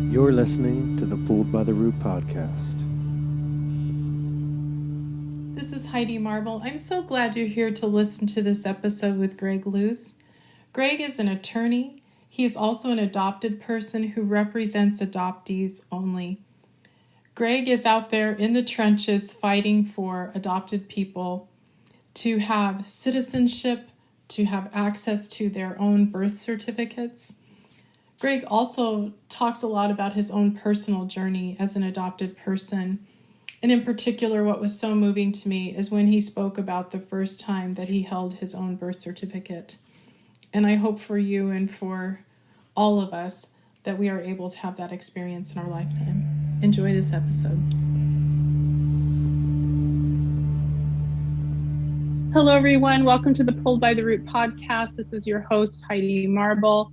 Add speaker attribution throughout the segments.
Speaker 1: You're listening to the Pulled by the Root podcast.
Speaker 2: This is Heidi Marble. I'm so glad you're here to listen to this episode with Greg Luce. Greg is an attorney. He is also an adopted person who represents adoptees only. Greg is out there in the trenches fighting for adopted people to have citizenship, to have access to their own birth certificates. Greg also talks a lot about his own personal journey as an adopted person. And in particular, what was so moving to me is when he spoke about the first time that he held his own birth certificate. And I hope for you and for all of us that we are able to have that experience in our lifetime. Enjoy this episode. Hello, everyone. Welcome to the Pulled by the Root podcast. This is your host, Heidi Marble.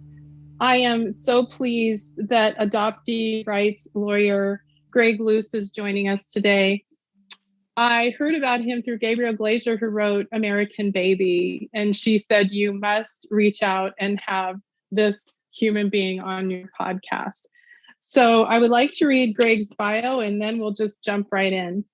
Speaker 2: I am so pleased that adoptee rights lawyer Greg Luce is joining us today. I heard about him through Gabriel Glazer, who wrote American Baby, and she said, you must reach out and have this human being on your podcast. So I would like to read Greg's bio, and then we'll just jump right in.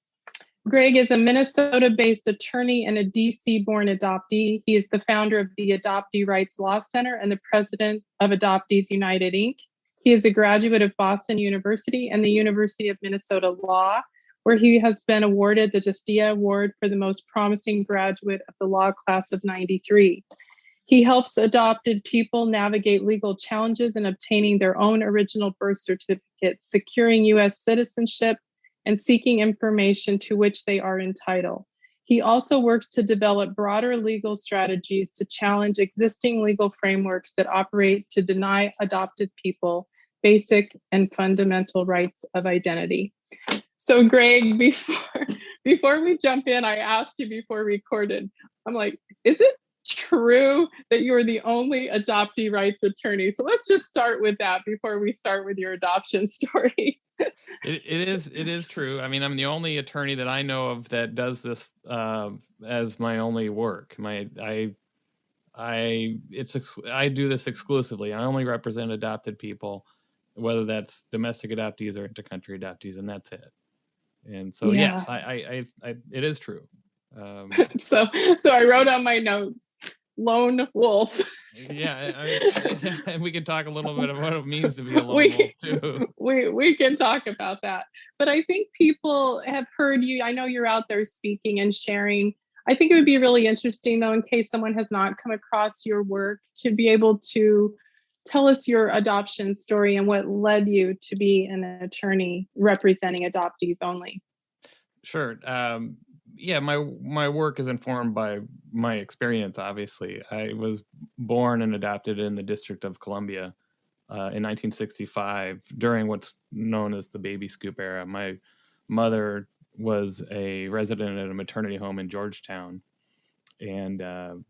Speaker 2: Greg is a Minnesota-based attorney and a DC-born adoptee. He is the founder of the Adoptee Rights Law Center and the president of Adoptees United Inc. He is a graduate of Boston University and the University of Minnesota Law, where he has been awarded the Justia Award for the most promising graduate of the law class of '93. He helps adopted people navigate legal challenges in obtaining their own original birth certificate, securing U.S. citizenship, and seeking information to which they are entitled. He also works to develop broader legal strategies to challenge existing legal frameworks that operate to deny adopted people basic and fundamental rights of identity. So Greg, before we jump in, I asked you before we recorded, I'm like, is it true that you're the only adoptee rights attorney? So let's just start with that before we start with your adoption story.
Speaker 3: It is true. I mean, I'm the only attorney that I know of that does this as my only work. I do this exclusively. I only represent adopted people, whether that's domestic adoptees or intercountry adoptees, and that's it. And so, yes, it is true.
Speaker 2: So I wrote on my notes, lone wolf.
Speaker 3: Yeah, and we can talk a little bit about what it means to be a lone wolf too.
Speaker 2: We can talk about that. But I think people have heard you. I know you're out there speaking and sharing. I think it would be really interesting, though, in case someone has not come across your work, to be able to tell us your adoption story and what led you to be an attorney representing adoptees only.
Speaker 3: Sure. Yeah, my work is informed by my experience, obviously. I was born and adopted in the District of Columbia in 1965 during what's known as the baby scoop era. My mother was a resident at a maternity home in Georgetown and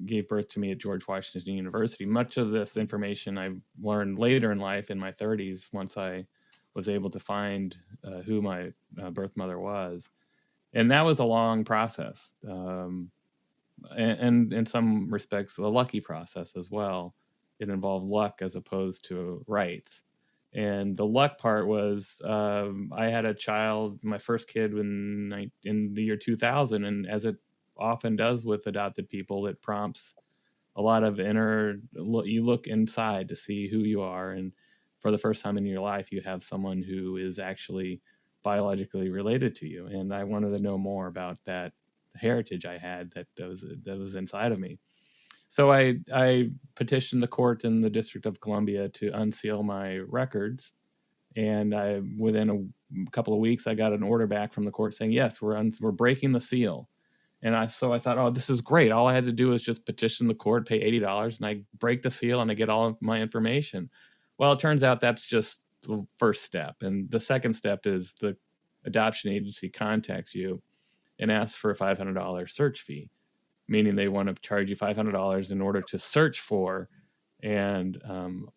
Speaker 3: gave birth to me at George Washington University. Much of this information I learned later in life in my 30s once I was able to find who my birth mother was. And that was a long process, and in some respects, a lucky process as well. It involved luck as opposed to rights. And the luck part was I had a child, my first kid, in the year 2000, and as it often does with adopted people, it prompts a lot of you look inside to see who you are, and for the first time in your life, you have someone who is actually biologically related to you. And I wanted to know more about that heritage I had that was inside of me. So I petitioned the court in the District of Columbia to unseal my records. And within a couple of weeks, I got an order back from the court saying, yes, we're breaking the seal. And I thought, oh, this is great. All I had to do was just petition the court, pay $80, and I break the seal and I get all of my information. Well, it turns out that's just the first step. And the second step is the adoption agency contacts you and asks for a $500 search fee, meaning they want to charge you $500 in order to search for and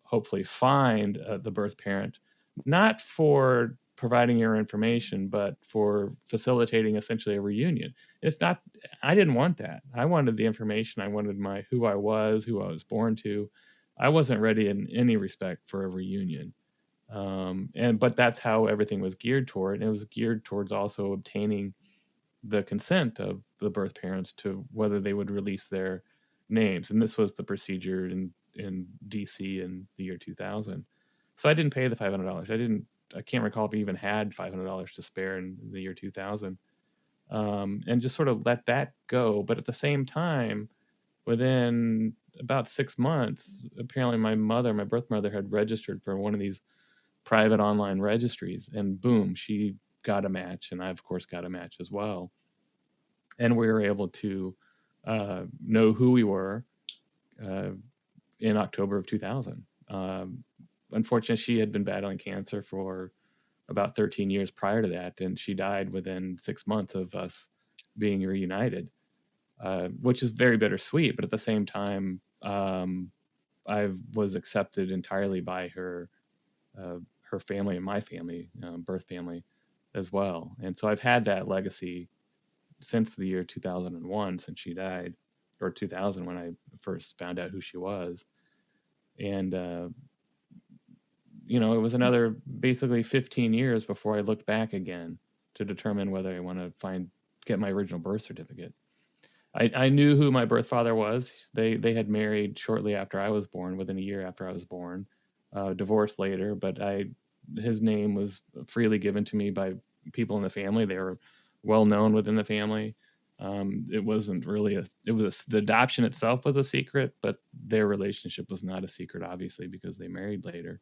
Speaker 3: hopefully find the birth parent, not for providing your information, but for facilitating essentially a reunion. I didn't want that. I wanted the information. I wanted who I was born to. I wasn't ready in any respect for a reunion. But that's how everything was geared toward. And it was geared towards also obtaining the consent of the birth parents to whether they would release their names. And this was the procedure in DC in the year 2000. So I didn't pay the $500. I can't recall if I even had $500 to spare in the year 2000. And just sort of let that go. But at the same time, within about 6 months, apparently my birth mother had registered for one of these private online registries, and boom, she got a match, and I of course got a match as well. And we were able to know who we were in October of 2000. Unfortunately, she had been battling cancer for about 13 years prior to that, and she died within 6 months of us being reunited, which is very bittersweet. But at the same time, I was accepted entirely by her family and my family, birth family, as well. And so I've had that legacy since the year 2001, since she died, or 2000 when I first found out who she was. And it was another basically 15 years before I looked back again to determine whether I want to get my original birth certificate. I knew who my birth father was. They had married shortly after I was born, within a year after I was born, divorced later, but his name was freely given to me by people in the family. They were well known within the family. It wasn't really the adoption itself was a secret, but their relationship was not a secret, obviously, because they married later.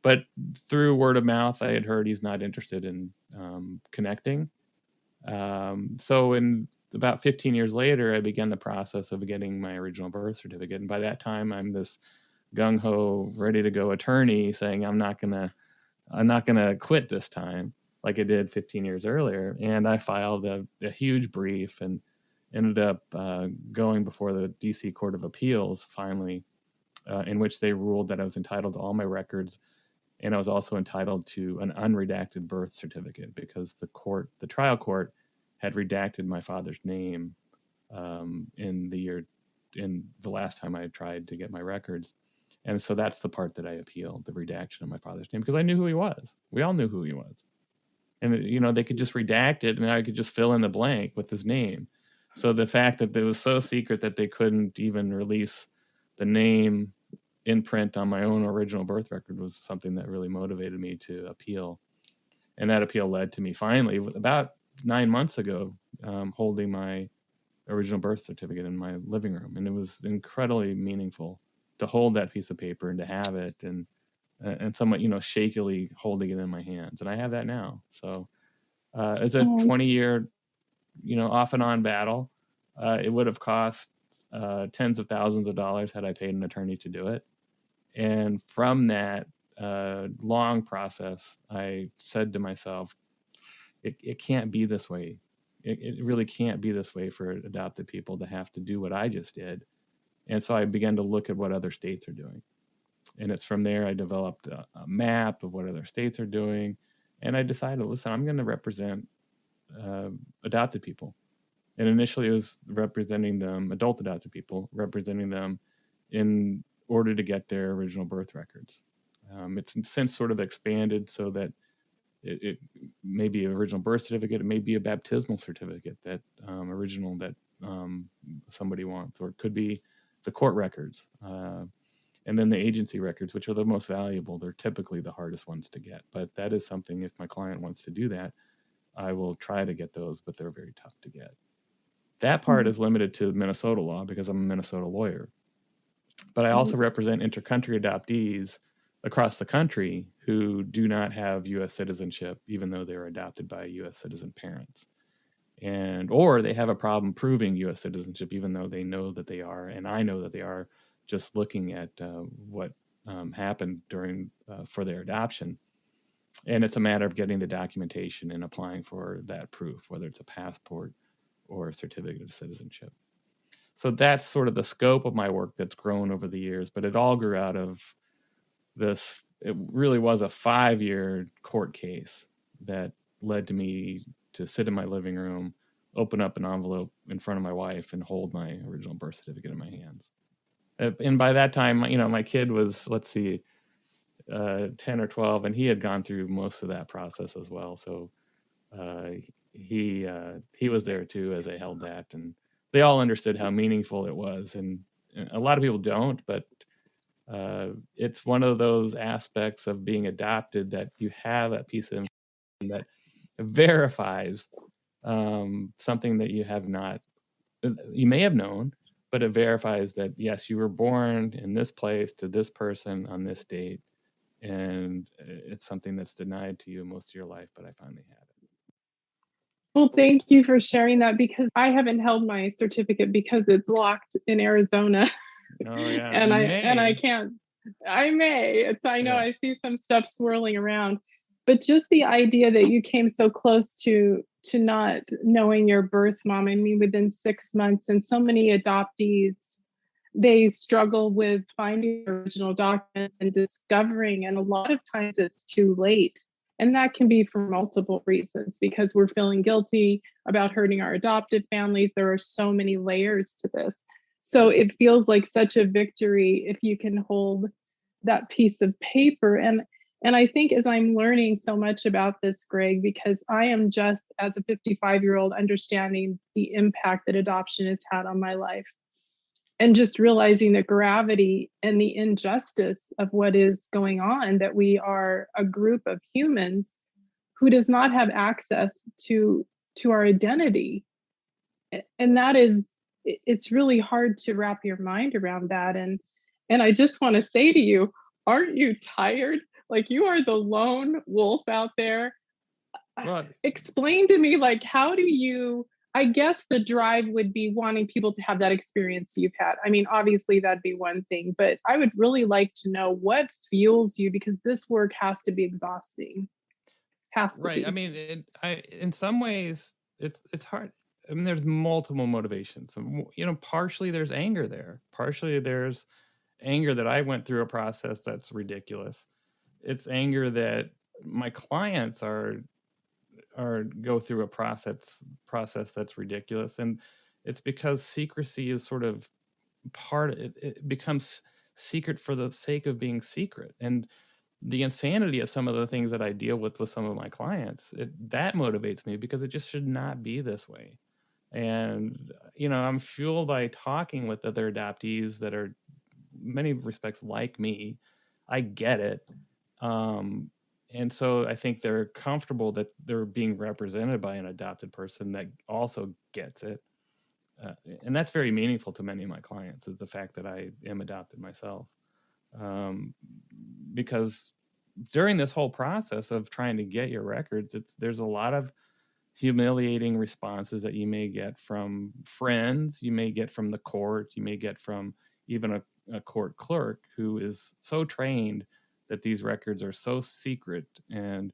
Speaker 3: But through word of mouth, I had heard he's not interested in connecting. So in about 15 years later, I began the process of getting my original birth certificate. And by that time, I'm this gung-ho, ready to go attorney saying, I'm not gonna quit this time like I did 15 years earlier. And I filed a huge brief and ended up going before the DC Court of Appeals finally, in which they ruled that I was entitled to all my records. And I was also entitled to an unredacted birth certificate because the trial court had redacted my father's name in the last time I had tried to get my records. And so that's the part that I appealed, the redaction of my father's name, because I knew who he was. We all knew who he was. And, they could just redact it and I could just fill in the blank with his name. So the fact that it was so secret that they couldn't even release the name in print on my own original birth record was something that really motivated me to appeal. And that appeal led to me finally, about 9 months ago, holding my original birth certificate in my living room. And it was incredibly meaningful to hold that piece of paper and to have it and somewhat, shakily holding it in my hands. And I have that now. So as a 20-year, off and on battle, it would have cost tens of thousands of dollars had I paid an attorney to do it. And from that long process, I said to myself, it can't be this way. It really can't be this way for adopted people to have to do what I just did. And so I began to look at what other states are doing. And it's from there I developed a map of what other states are doing. And I decided, listen, I'm going to represent adopted people. And initially it was representing them, adult adopted people, representing them in order to get their original birth records. It's since sort of expanded so that it may be an original birth certificate, it may be a baptismal certificate that original that somebody wants, or it could be the court records. And then the agency records, which are the most valuable. They're typically the hardest ones to get. But that is something, if my client wants to do that, I will try to get those, but they're very tough to get. That part is limited to Minnesota law because I'm a Minnesota lawyer. But I also represent intercountry adoptees across the country who do not have U.S. citizenship, even though they're adopted by U.S. citizen parents. Or they have a problem proving U.S. citizenship, even though they know that they are, and I know that they are, just looking at what happened for their adoption. And it's a matter of getting the documentation and applying for that proof, whether it's a passport or a certificate of citizenship. So that's sort of the scope of my work that's grown over the years, but it all grew out of this. It really was a 5-year court case that led to me to sit in my living room, open up an envelope in front of my wife, and hold my original birth certificate in my hands. And by that time, my kid was, 10 or 12, and he had gone through most of that process as well. So he was there too as I held that, and they all understood how meaningful it was. And a lot of people don't, but it's one of those aspects of being adopted that you have a piece of information that verifies something that you may have known, but it verifies that, yes, you were born in this place to this person on this date, and it's something that's denied to you most of your life, but I finally had it.
Speaker 2: Well, thank you for sharing that, because I haven't held my certificate because it's locked in Arizona.
Speaker 3: Oh yeah.
Speaker 2: and I can't. I may. I know I see some stuff swirling around, but just the idea that you came so close to not knowing your birth mom. I mean, within 6 months, and so many adoptees, they struggle with finding original documents and discovering, and a lot of times it's too late. And that can be for multiple reasons, because we're feeling guilty about hurting our adopted families. There are so many layers to this. So it feels like such a victory if you can hold that piece of paper. And I think as I'm learning so much about this, Greg, because I am just, as a 55-year-old, understanding the impact that adoption has had on my life, and just realizing the gravity and the injustice of what is going on, that we are a group of humans who does not have access to our identity. And that is, it's really hard to wrap your mind around that. And I just want to say to you, aren't you tired? Like, you are the lone wolf out there.
Speaker 3: Well,
Speaker 2: explain to me, like, how do you, I guess the drive would be wanting people to have that experience you've had. I mean, obviously that'd be one thing, but I would really like to know what fuels you, because this work has to be exhausting. Has to be.
Speaker 3: I mean, in some ways, it's hard. I mean, there's multiple motivations. Partially there's anger there. Partially there's anger that I went through a process that's ridiculous. It's anger that my clients go through a process that's ridiculous, and it's because secrecy is sort of it becomes secret for the sake of being secret. And the insanity of some of the things that I deal with some of my clients, that motivates me, because it just should not be this way. And I'm fueled by talking with other adoptees that are in many respects like me. I get it. And so I think they're comfortable that they're being represented by an adopted person that also gets it. And that's very meaningful to many of my clients, is the fact that I am adopted myself. Because during this whole process of trying to get your records, there's a lot of humiliating responses that you may get from friends, you may get from the court, you may get from even a court clerk who is so trained that these records are so secret, and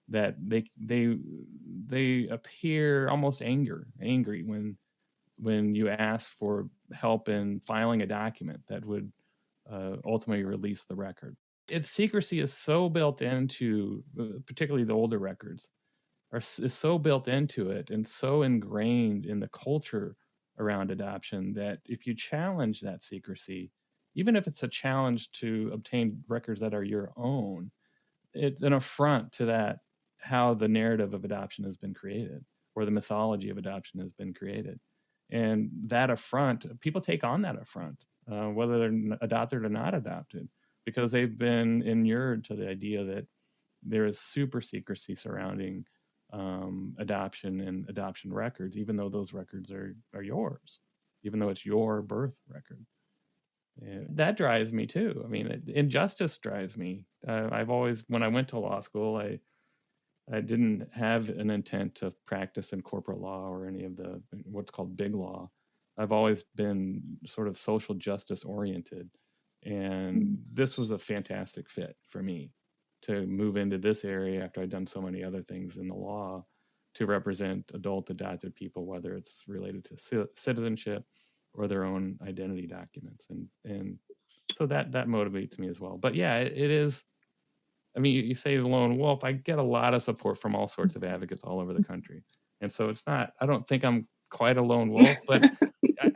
Speaker 3: that they appear almost angry when you ask for help in filing a document that would ultimately release the record. Its secrecy is so built into, particularly the older records, is so built into it and so ingrained in the culture around adoption, that if you challenge that secrecy, even if it's a challenge to obtain records that are your own, it's an affront to that, how the narrative of adoption has been created, or the mythology of adoption has been created. And that affront, people take on that affront, whether they're adopted or not adopted, because they've been inured to the idea that there is super secrecy surrounding adoption and adoption records, even though those records are yours, even though it's your birth record. And that drives me too. I mean, injustice drives me. I've always, when I went to law school, I didn't have an intent to practice in corporate law or any of the what's called big law. I've always been sort of social justice oriented, and this was a fantastic fit for me to move into this area after I'd done so many other things in the law to represent adult adopted people, whether it's related to citizenship or their own identity documents. And so that motivates me as well. But yeah, it is. I mean, you say the lone wolf. I get a lot of support from all sorts of advocates all over the country. And so it's not, I don't think I'm quite a lone wolf, but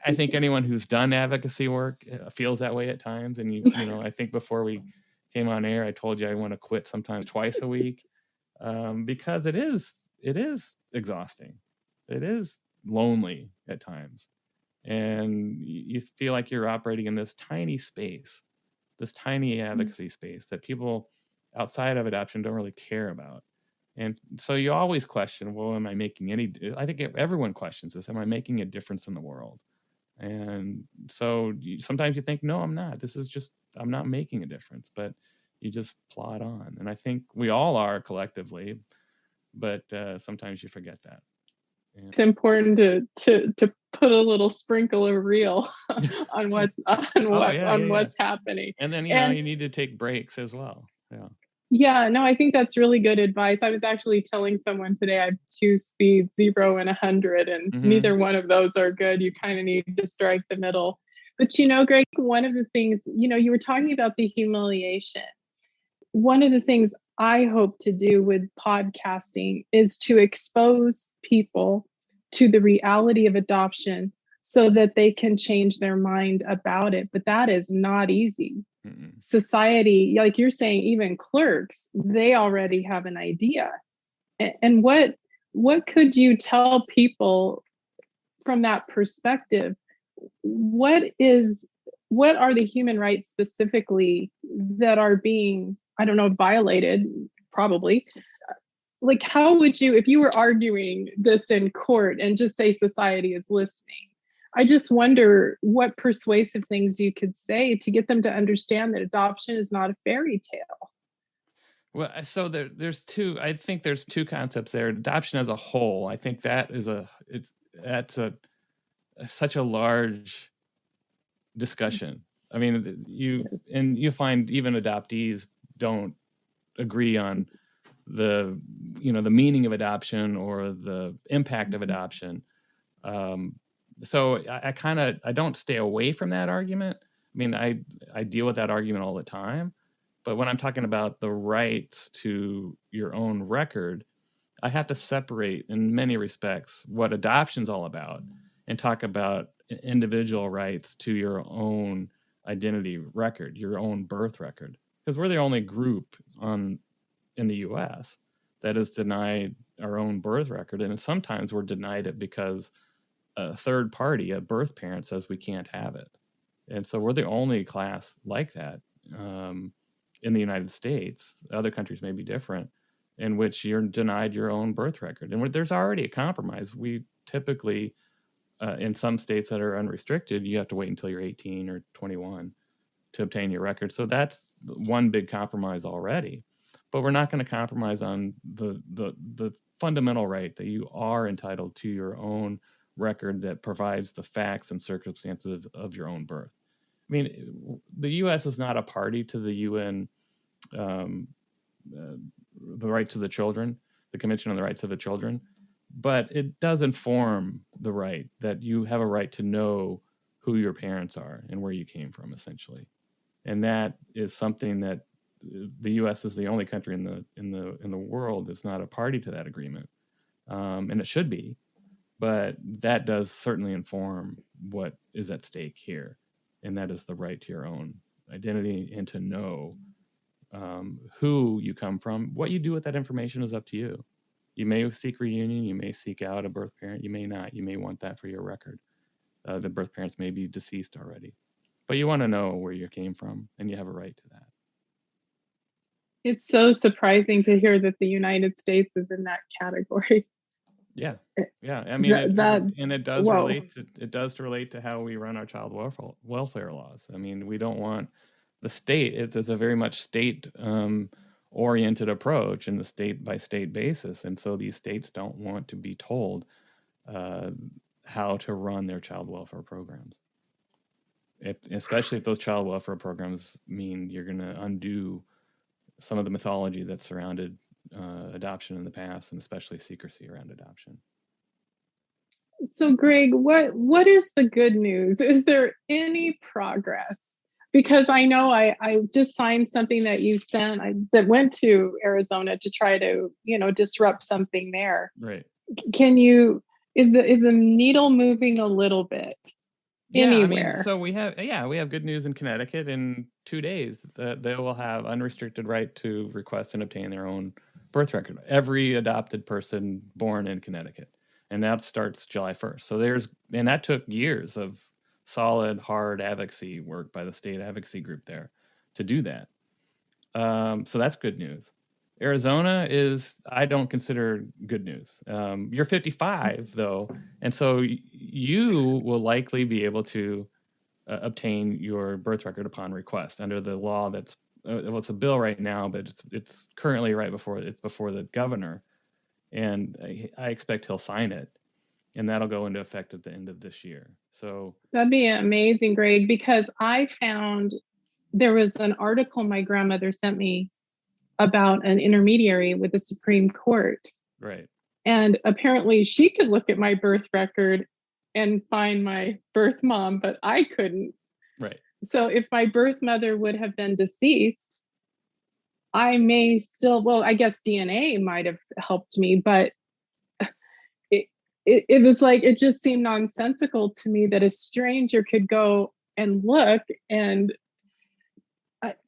Speaker 3: I think anyone who's done advocacy work feels that way at times. And, I think before we came on air, I told you I want to quit sometimes twice a week, because it is exhausting. It is lonely at times. And you feel like you're operating in this tiny space, this tiny advocacy space that people outside of adoption don't really care about. And so you always question, well, am I making I think everyone questions this, am I making a difference in the world? And so sometimes you think, no, I'm not. I'm not making a difference, but you just plod on. And I think we all are collectively, but sometimes you forget that.
Speaker 2: It's important to put a little sprinkle of real on what's what's happening.
Speaker 3: And then you need to take breaks as well.
Speaker 2: Yeah, no, I think that's really good advice. I was actually telling someone today I have 2 speeds, 0 and 100, and neither one of those are good. You kind of need to strike the middle. But Greg, one of the things, you were talking about the humiliation. One of the things I hope to do with podcasting is to expose people to the reality of adoption so that they can change their mind about it. But that is not easy. Society, like you're saying, even clerks, they already have an idea. And what could you tell people from that perspective? What are the human rights specifically that are being, I don't know, violated? Probably. Like, how would you, if you were arguing this in court and just say society is listening, I just wonder what persuasive things you could say to get them to understand that adoption is not a fairy tale.
Speaker 3: Well, so there's two concepts there. Adoption as a whole, I think that's such a large discussion. I mean, you find even adoptees don't agree on the meaning of adoption or the impact of adoption. So I don't stay away from that argument. I mean, I deal with that argument all the time, but when I'm talking about the rights to your own record, I have to separate in many respects what adoption's all about and talk about individual rights to your own identity record, your own birth record, because we're the only group in the U.S. that is denied our own birth record, and sometimes we're denied it because a third party, a birth parent, says we can't have it. And so we're the only class like that in the United States. Other countries may be different, in which you're denied your own birth record. And there's already a compromise. We typically, in some states that are unrestricted, you have to wait until you're 18 or 21 to obtain your record. So that's one big compromise already. But we're not going to compromise on the fundamental right that you are entitled to your own record that provides the facts and circumstances of your own birth. I mean, the U.S. is not a party to the UN, the Rights of the Children, the Convention on the Rights of the Children, but it does inform the right that you have a right to know who your parents are and where you came from, essentially. And that is something that the U.S. is the only country in the world that's not a party to that agreement, and it should be. But that does certainly inform what is at stake here, and that is the right to your own identity and to know who you come from. What you do with that information is up to you. You may seek reunion, you may seek out a birth parent, you may not. You may want that for your record. The birth parents may be deceased already, but you want to know where you came from, and you have a right to that.
Speaker 2: It's so surprising to hear that the United States is in that category.
Speaker 3: Yeah. I mean, it does relate. It does relate to how we run our child welfare laws. I mean, we don't want the state. It's a very much state oriented approach in the state by state basis, and so these states don't want to be told how to run their child welfare programs. Especially if those child welfare programs mean you're going to undo some of the mythology that surrounded adoption in the past, and especially secrecy around adoption.
Speaker 2: So, Greg, what is the good news? Is there any progress? Because I know I just signed something that you sent that went to Arizona to try to disrupt something there.
Speaker 3: Right.
Speaker 2: Is the needle moving a little bit?
Speaker 3: Yeah, I mean,
Speaker 2: anywhere.
Speaker 3: so we have good news in Connecticut. In 2 days that they will have unrestricted right to request and obtain their own birth record. Every adopted person born in Connecticut, and that starts July 1st. So that took years of solid, hard advocacy work by the state advocacy group there to do that. So that's good news. Arizona I don't consider good news. You're 55 though, and so you will likely be able to obtain your birth record upon request under the law that's it's a bill right now, but it's currently right before the governor, and I expect he'll sign it, and that'll go into effect at the end of this year. So
Speaker 2: That'd be amazing, Greg, because I found there was an article my grandmother sent me about an intermediary with the Supreme Court.
Speaker 3: right.
Speaker 2: And apparently she could look at my birth record and find my birth mom, but I couldn't.
Speaker 3: Right.
Speaker 2: So if my birth mother would have been deceased, I may still, well, I guess DNA might have helped me, but it was like, it just seemed nonsensical to me that a stranger could go and look, and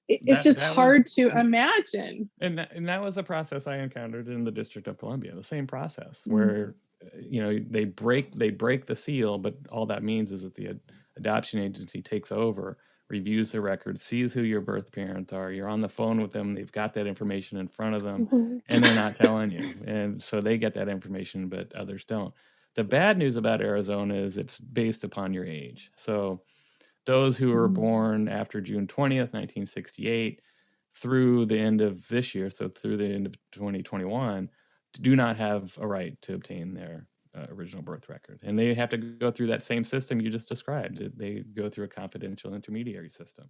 Speaker 2: it's just hard to imagine.
Speaker 3: And that was a process I encountered in the District of Columbia, the same process where, they break the seal, but all that means is that the adoption agency takes over, reviews the record, sees who your birth parents are. You're on the phone with them. They've got that information in front of them, and they're not telling you. And so they get that information, but others don't. The bad news about Arizona is it's based upon your age. So those who were born after June 20th, 1968, through the end of this year, so through the end of 2021, do not have a right to obtain their original birth record. And they have to go through that same system you just described. They go through a confidential intermediary system.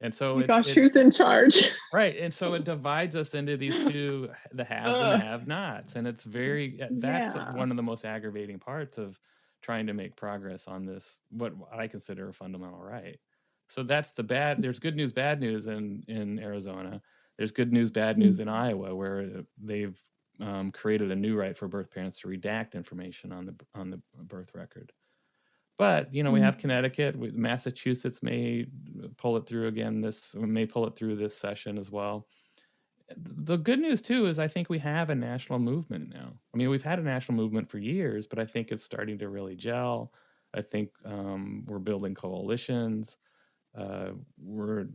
Speaker 3: And so
Speaker 2: who's in charge?
Speaker 3: Right. And so it divides us into these two, the haves and the have-nots. And it's that's one of the most aggravating parts of trying to make progress on this, what I consider a fundamental right. So that's there's good news, bad news in Arizona. There's good news, bad news in Iowa, where they've created a new right for birth parents to redact information on the birth record. But we have Connecticut. Massachusetts may pull it through this session as well. The good news too is I think we have a national movement now. I mean, we've had a national movement for years, but I think it's starting to really gel. I think we're building coalitions. We're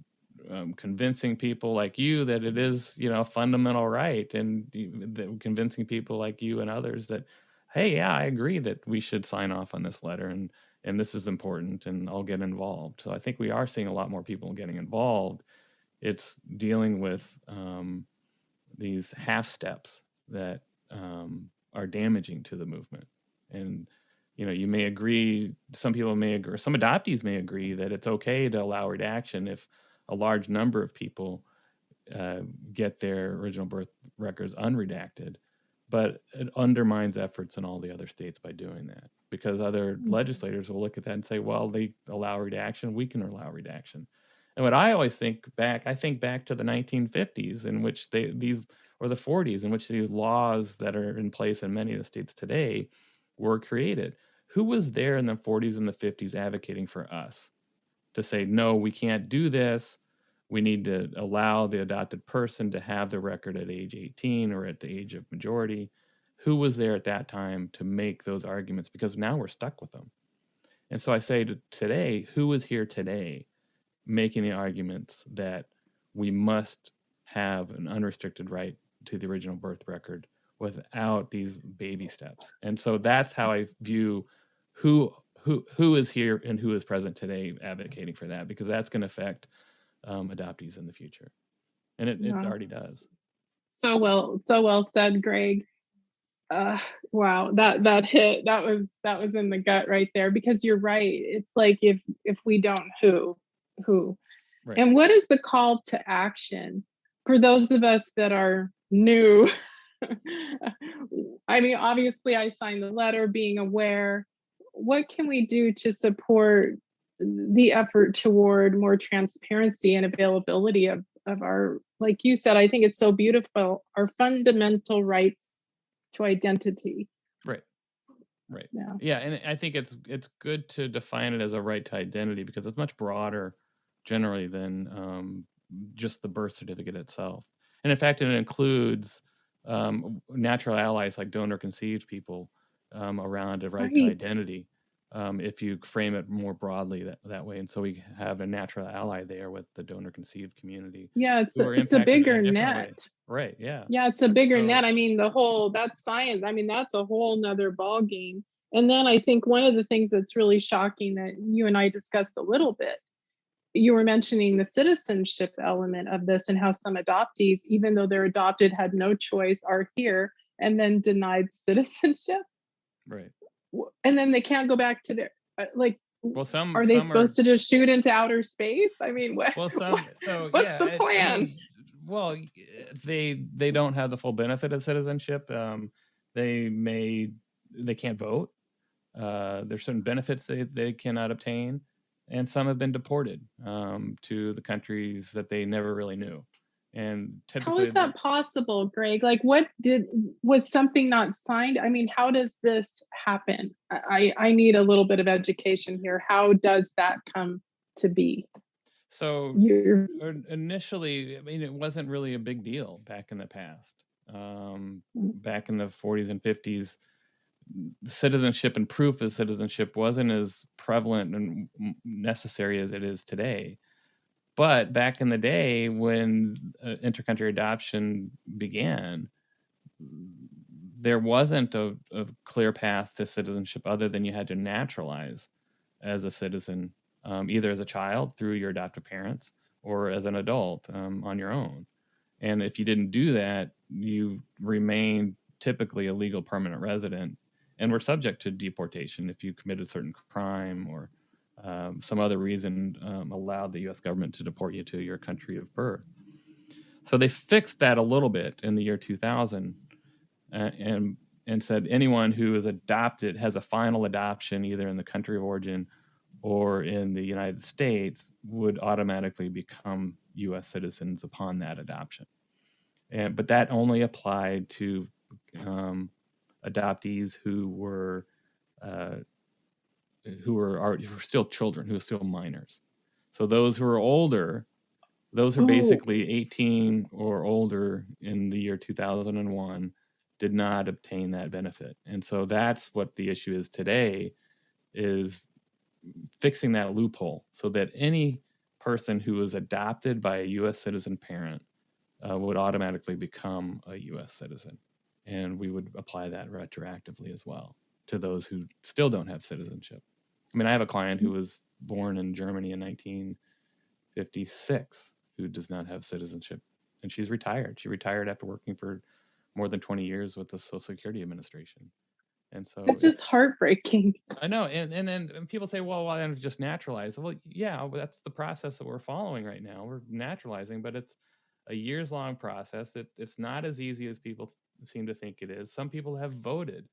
Speaker 3: convincing people like you that it is, a fundamental right, and convincing people like you and others that, hey, yeah, I agree that we should sign off on this letter, and this is important, and I'll get involved. So I think we are seeing a lot more people getting involved. It's dealing with these half steps that are damaging to the movement. And you may agree, some people may agree, some adoptees may agree that it's okay to allow redaction if a large number of people get their original birth records unredacted, but it undermines efforts in all the other states by doing that, because other legislators will look at that and say, well, they allow redaction, we can allow redaction. And what I always think back to the 1950s, in which or the 40s, in which these laws that are in place in many of the states today were created. Who was there in the 40s and the 50s advocating for us to say, no, we can't do this. We need to allow the adopted person to have the record at age 18 or at the age of majority. Who was there at that time to make those arguments? Because now we're stuck with them. And so I say today, who is here today making the arguments that we must have an unrestricted right to the original birth record without these baby steps? And so that's how I view who is here and who is present today advocating for that, because that's going to affect adoptees in the future, and it already does.
Speaker 2: So well said, Greg. Wow, that hit. That was in the gut right there, because you're right. It's like if we don't, who? Right. And what is the call to action for those of us that are new? I mean, obviously I signed the letter being aware. What can we do to support the effort toward more transparency and availability of our, like you said, I think it's so beautiful, our fundamental rights to identity?
Speaker 3: Right. Right.
Speaker 2: Yeah.
Speaker 3: Yeah, and I think it's good to define it as a right to identity because it's much broader generally than just the birth certificate itself. And in fact, it includes natural allies like donor-conceived people around a right to
Speaker 2: Right.
Speaker 3: identity. If you frame it more broadly that way, and so we have a natural ally there with the donor-conceived community.
Speaker 2: Yeah,
Speaker 3: who are
Speaker 2: it's a
Speaker 3: impacted in
Speaker 2: bigger
Speaker 3: different
Speaker 2: net.
Speaker 3: ways. Right. Yeah.
Speaker 2: Yeah, it's a bigger
Speaker 3: So-
Speaker 2: net. I mean, that's science. I mean, that's a whole nother ball game. And then I think one of the things that's really shocking that you and I discussed a little bit, you were mentioning the citizenship element of this and how some adoptees, even though they're adopted, had no choice, are here and then denied citizenship.
Speaker 3: Right.
Speaker 2: And then they can't go back to their,
Speaker 3: Well,
Speaker 2: are they supposed to just shoot into outer space? I mean, what?
Speaker 3: Well,
Speaker 2: what's the plan?
Speaker 3: Well, they don't have the full benefit of citizenship. They can't vote. There's certain benefits they cannot obtain, and some have been deported to the countries that they never really knew. And typically,
Speaker 2: how is that possible, Greg? Like, was something not signed? I mean, how does this happen? I need a little bit of education here. How does that come to be?
Speaker 3: So initially, I mean, it wasn't really a big deal back in the past. Back in the 40s and 50s, citizenship and proof of citizenship wasn't as prevalent and necessary as it is today. But back in the day when intercountry adoption began, there wasn't a clear path to citizenship other than you had to naturalize as a citizen, either as a child through your adoptive parents or as an adult on your own. And if you didn't do that, you remained typically a legal permanent resident and were subject to deportation if you committed a certain crime or some other reason allowed the U.S. government to deport you to your country of birth. So they fixed that a little bit in the year 2000 and said anyone who is adopted has a final adoption either in the country of origin or in the United States would automatically become U.S. citizens upon that adoption. But that only applied to adoptees who were still children, who were still minors. So those who are older, those who are basically 18 or older in the year 2001 did not obtain that benefit. And so that's what the issue is today, is fixing that loophole so that any person who was adopted by a U.S. citizen parent would automatically become a U.S. citizen. And we would apply that retroactively as well to those who still don't have citizenship. I mean, I have a client who was born in Germany in 1956 who does not have citizenship, and she's retired. She retired after working for more than 20 years with the Social Security Administration. And so
Speaker 2: it's just heartbreaking.
Speaker 3: I know. And then people say, well, why don't you just naturalize? Well, yeah, that's the process that we're following right now. We're naturalizing, but it's a years-long process. It's not as easy as people seem to think it is. Some people have voted,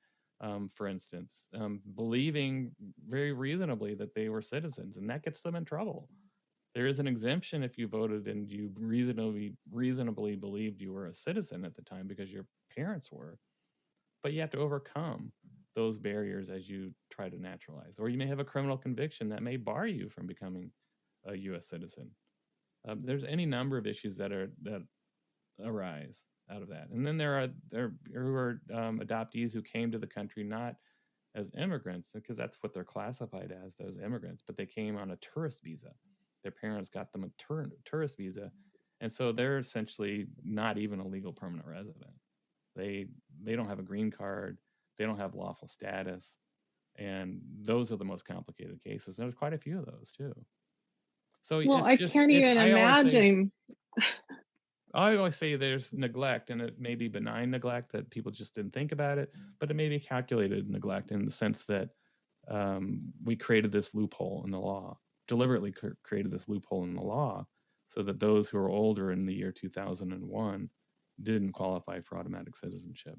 Speaker 3: for instance, believing very reasonably that they were citizens, and that gets them in trouble. There is an exemption if you voted and you reasonably believed you were a citizen at the time because your parents were. But you have to overcome those barriers as you try to naturalize. Or you may have a criminal conviction that may bar you from becoming a U.S. citizen. There's any number of issues that arise out of that. And then there are adoptees who came to the country not as immigrants, because that's what they're classified as immigrants, but they came on a tourist visa. Their parents got them a tourist visa, and so they're essentially not even a legal permanent resident. They don't have a green card. They don't have lawful status, and those are the most complicated cases. And there's quite a few of those too. So
Speaker 2: well, I can't even imagine.
Speaker 3: I always say there's neglect, and it may be benign neglect that people just didn't think about it, but it may be calculated neglect in the sense that we created this loophole in the law, deliberately created this loophole in the law, so that those who are older in the year 2001 didn't qualify for automatic citizenship.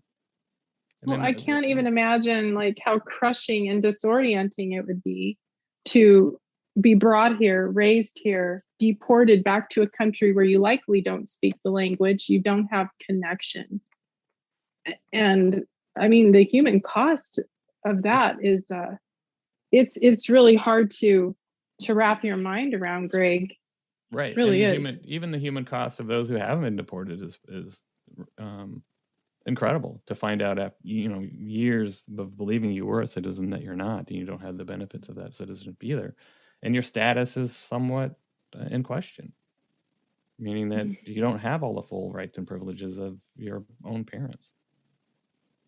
Speaker 2: Well, I can't even imagine like how crushing and disorienting it would be to be brought here, raised here, deported back to a country where you likely don't speak the language, you don't have connection. And I mean, the human cost of that is it's really hard to wrap your mind around, Greg.
Speaker 3: Right.
Speaker 2: It really
Speaker 3: and
Speaker 2: is.
Speaker 3: even the human cost of those who haven't been deported is incredible to find out after years of believing you were a citizen that you're not, and you don't have the benefits of that citizenship either, and your status is somewhat in question, meaning that you don't have all the full rights and privileges of your own parents,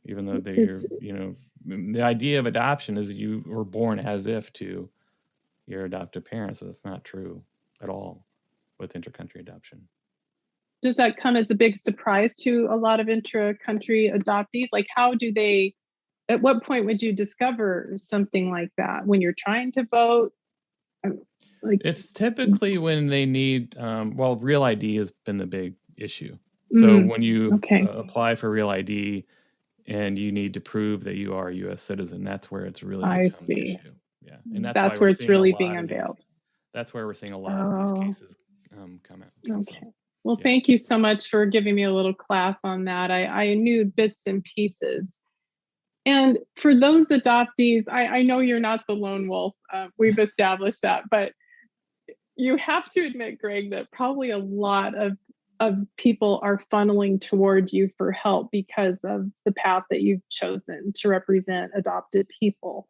Speaker 3: even though they're the idea of adoption is you were born as if to your adoptive parents. So that's not true at all with inter-country adoption.
Speaker 2: Does that come as a big surprise to a lot of intra-country adoptees? Like, at what point would you discover something like that? When you're trying to vote? Like,
Speaker 3: it's typically when they need, Real ID has been the big issue. So when you apply for Real ID and you need to prove that you are a U.S. citizen, that's where it's really become the issue. Yeah, and that's
Speaker 2: where it's really being unveiled.
Speaker 3: That's where we're seeing a lot of these cases come out.
Speaker 2: Okay. Well, thank you so much for giving me a little class on that. I knew bits and pieces. And for those adoptees, I know you're not the lone wolf. We've established that, but you have to admit, Greg, that probably a lot of people are funneling toward you for help because of the path that you've chosen to represent adopted people.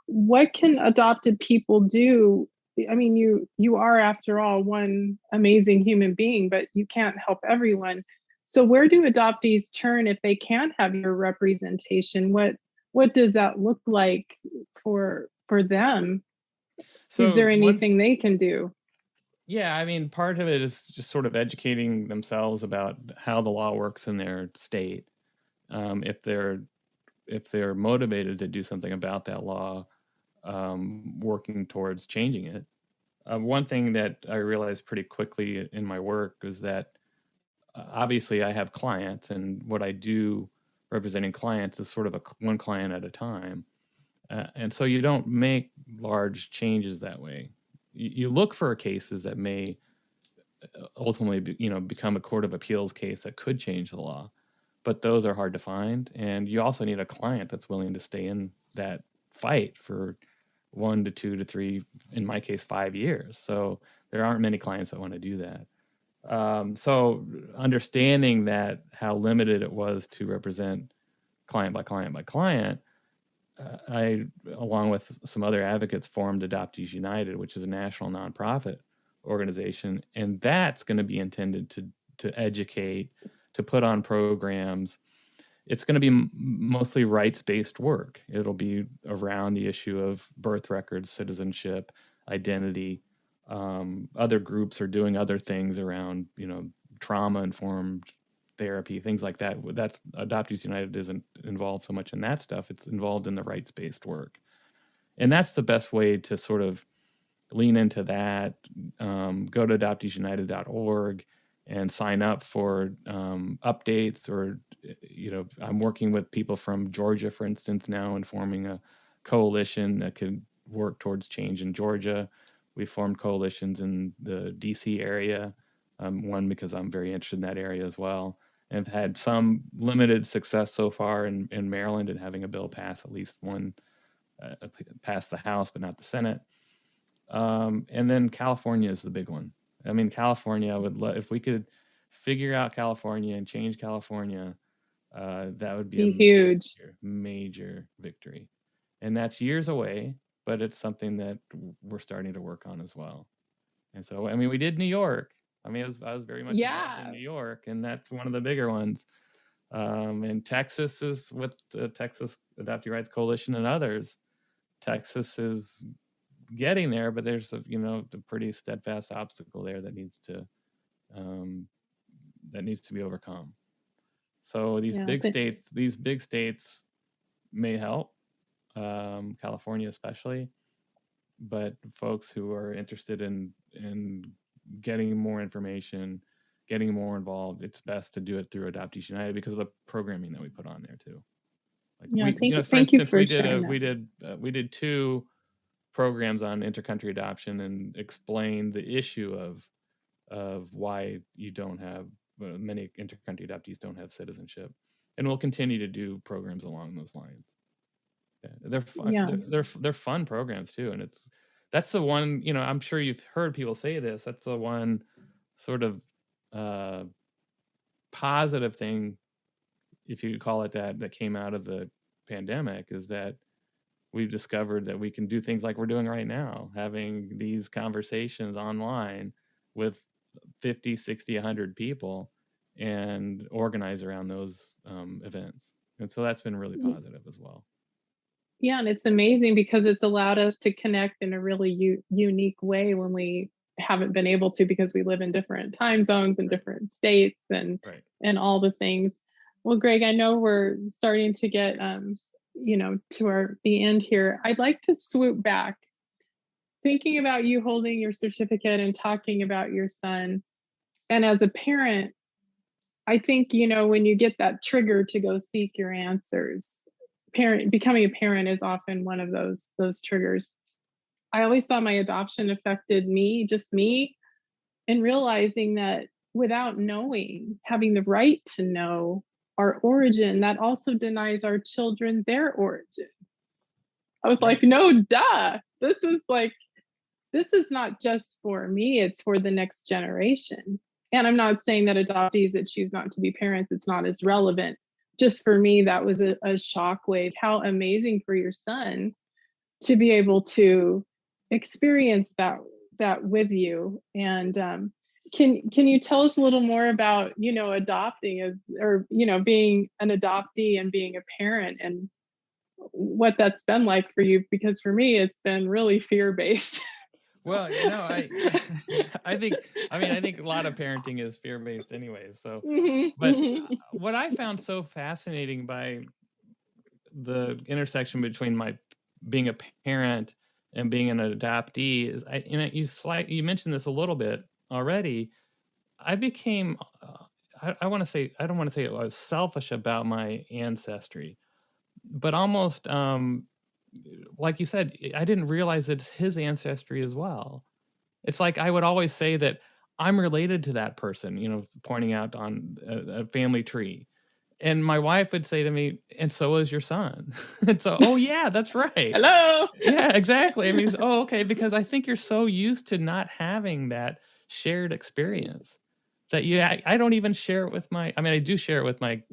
Speaker 2: What can adopted people do? I mean, you are, after all, one amazing human being, but you can't help everyone. So where do adoptees turn if they can't have your representation? What does that look like for them? So is there anything they can do?
Speaker 3: Yeah, I mean, part of it is just sort of educating themselves about how the law works in their state. If they're motivated to do something about that law, working towards changing it. One thing that I realized pretty quickly in my work is that obviously I have clients, and what I do representing clients is sort of one client at a time. And so you don't make large changes that way. You look for cases that may ultimately become a court of appeals case that could change the law, but those are hard to find. And you also need a client that's willing to stay in that fight for 1 to 2 to 3, in my case, 5 years. So there aren't many clients that want to do that. So understanding that how limited it was to represent client by client by client, I, along with some other advocates, formed Adoptees United, which is a national nonprofit organization, and that's going to be intended to educate, to put on programs. It's going to be mostly rights-based work. It'll be around the issue of birth records, citizenship, identity. Other groups are doing other things around, trauma-informed therapy, things like that. That's Adoptees United isn't involved so much in that stuff. It's involved in the rights-based work. And that's the best way to sort of lean into that. Go to adopteesunited.org and sign up for updates, or, I'm working with people from Georgia, for instance, now, and forming a coalition that could work towards change in Georgia. We formed coalitions in the DC area, one because I'm very interested in that area as well, and have had some limited success so far in Maryland and having a bill pass, at least one pass the House, but not the Senate. And then California is the big one. I mean, California, I would if we could figure out California and change California, that would be a
Speaker 2: huge,
Speaker 3: major victory. And that's years away, but it's something that we're starting to work on as well. And so, I mean, we did New York. I mean, I was very much involved in New York, and that's one of the bigger ones. And Texas is with the Texas Adoptee Rights Coalition and others. Texas is getting there, but there's a pretty steadfast obstacle there that needs to be overcome. So these big states may help, California especially, but folks who are interested in getting more information, getting more involved, it's best to do it through Adoptees United because of the programming that we put on there too.
Speaker 2: Thank you for sharing
Speaker 3: that. We did 2 programs on intercountry adoption and explained the issue of why you don't have many intercountry adoptees don't have citizenship, and we'll continue to do programs along those lines. They're fun.
Speaker 2: Yeah.
Speaker 3: They're fun programs too, and that's the one. I'm sure you've heard people say this. That's the one sort of positive thing, if you could call it that came out of the pandemic, is that we've discovered that we can do things like we're doing right now, having these conversations online with 50, 60, 100 people and organize around those events. And so that's been really positive as well.
Speaker 2: Yeah, and it's amazing because it's allowed us to connect in a really unique way when we haven't been able to, because we live in different time zones and different states and all the things. Well, Greg, I know we're starting to get to the end here. I'd like to swoop back, thinking about you holding your certificate and talking about your son. And as a parent, I think, when you get that trigger to go seek your answers, becoming a parent is often one of those triggers. I always thought my adoption affected just me, and realizing that without knowing, having the right to know our origin, that also denies our children their origin. I was like, no, duh. This is not just for me, it's for the next generation. And I'm not saying that adoptees that choose not to be parents, it's not as relevant. Just for me, that was a shockwave. How amazing for your son to be able to experience that with you. And can you tell us a little more about adopting being an adoptee and being a parent, and what that's been like for you? Because for me, it's been really fear-based.
Speaker 3: Well, I think a lot of parenting is fear-based anyway. So, but what I found so fascinating by the intersection between being a parent and being an adoptee is, you mentioned this a little bit already. I became, I don't want to say I was selfish about my ancestry, but almost, like you said, I didn't realize it's his ancestry as well. It's like I would always say that I'm related to that person, pointing out on a family tree. And my wife would say to me, and so is your son. And so, oh yeah, that's right.
Speaker 2: Hello.
Speaker 3: Yeah, exactly. I mean, oh, okay, because I think you're so used to not having that shared experience that I don't even share it with I do share it with my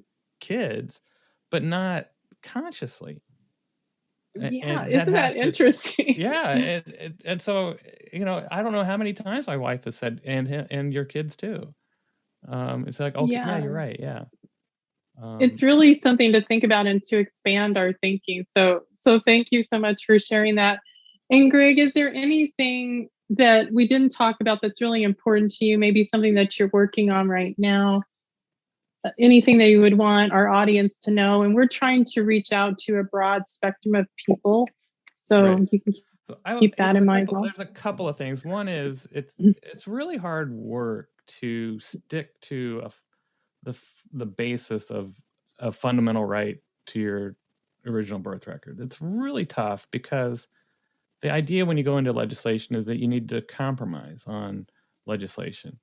Speaker 3: kids, but not consciously.
Speaker 2: Yeah, isn't that interesting?
Speaker 3: Yeah, and so I don't know how many times my wife has said, and your kids too. It's like, okay, yeah, you're right, yeah.
Speaker 2: It's really something to think about and to expand our thinking. So thank you so much for sharing that. And Greg, is there anything that we didn't talk about that's really important to you? Maybe something that you're working on right now? Anything that you would want our audience to know? And we're trying to reach out to a broad spectrum of people, so you can keep that in mind.
Speaker 3: There's a couple of things. One is it's really hard work to stick to the basis of a fundamental right to your original birth record. It's really tough because the idea when you go into legislation is that you need to compromise on legislation.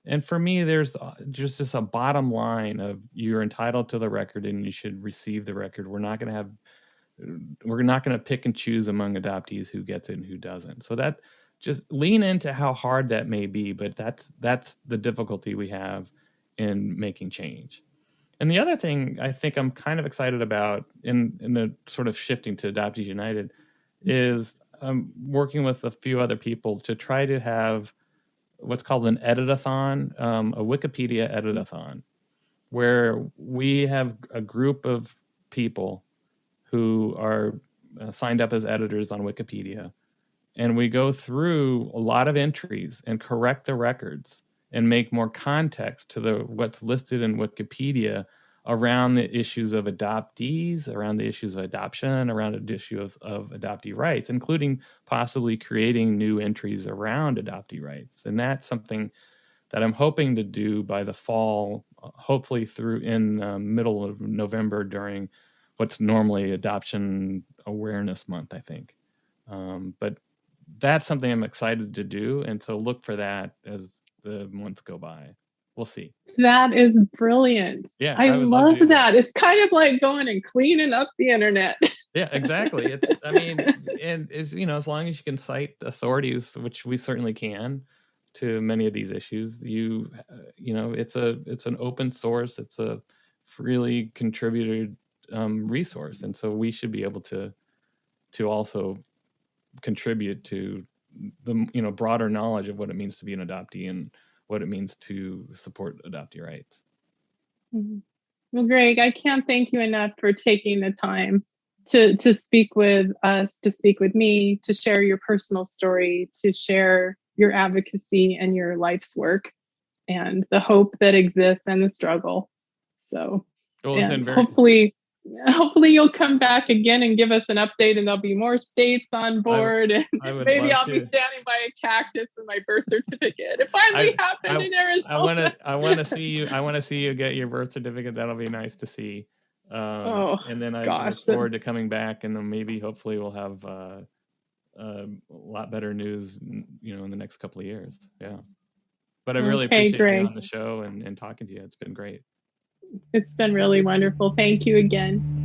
Speaker 3: And for me, there's just a bottom line of you're entitled to the record and you should receive the record. We're not going to pick and choose among adoptees who gets it and who doesn't. So that just lean into how hard that may be, but that's the difficulty we have in making change. And the other thing I think I'm kind of excited about in the sort of shifting to Adoptees United is working with a few other people to try to have what's called an edit-a-thon, a Wikipedia edit-a-thon, where we have a group of people who are signed up as editors on Wikipedia, and we go through a lot of entries and correct the records and make more context to what's listed in Wikipedia around the issues of adoptees, around the issues of adoption, around the issue of adoptee rights, including possibly creating new entries around adoptee rights. And that's something that I'm hoping to do by the fall, hopefully through in middle of November during what's normally Adoption Awareness Month, I think. But that's something I'm excited to do. And so look for that as the months go by. We'll see.
Speaker 2: That is brilliant.
Speaker 3: Yeah,
Speaker 2: I love that. It's kind of like going and cleaning up the internet.
Speaker 3: Yeah, exactly. It's, I mean, and is, as long as you can cite authorities, which we certainly can, to many of these issues, it's an open source, it's a freely contributed resource, and so we should be able to also contribute to the broader knowledge of what it means to be an adoptee and what it means to support adoptee rights.
Speaker 2: Mhm. Well, Greg, I can't thank you enough for taking the time to speak with us, to speak with me, to share your personal story, to share your advocacy and your life's work and the hope that exists and the struggle. So, and hopefully you'll come back again and give us an update, and there'll be more states on board, and maybe I'll be standing by a cactus with my birth certificate. It finally happened in Arizona.
Speaker 3: I want to see you get your birth certificate. That'll be nice to see. And then I look forward to coming back, and then maybe hopefully we'll have a lot better news, in the next couple of years. Yeah. But I really appreciate you on the show and talking to you. It's been great.
Speaker 2: It's been really wonderful. Thank you again.